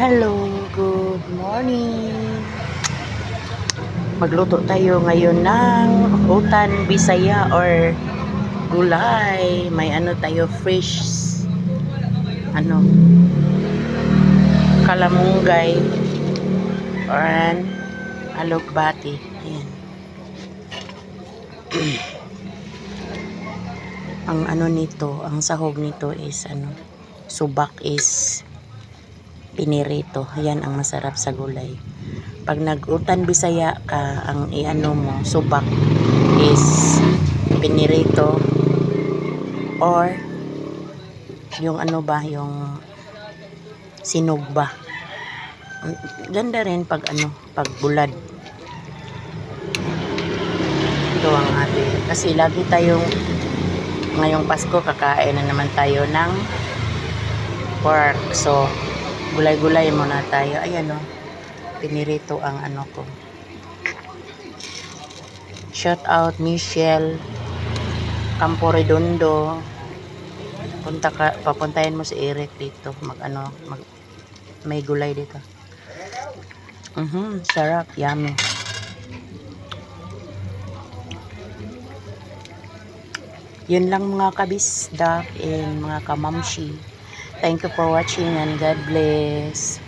Hello, good morning. Magluto tayo ngayon ng utan bisaya or gulay. May ano tayo, fresh ano, kalamunggay or alokbati. Ayan. Ang ano nito, ang sahog nito is subak is pinirito. Ayan ang masarap sa gulay. Pag nag-utan bisaya ka, ang iano mo, subak is pinirito or yung yung sinog ba. Ganda rin pag pag bulad. Ito ang ating, kasi lagi tayong ngayong Pasko kakain na naman tayo ng pork. So, gulay-gulay muna tayo. Ayan pinirito ang ko. Shout out Michelle Campo Redondo. Papuntahin mo si Eric dito. May gulay dito. Sarap, yummy. Yun lang mga kabisdak and mga kamamshi. Thank you for watching and God bless.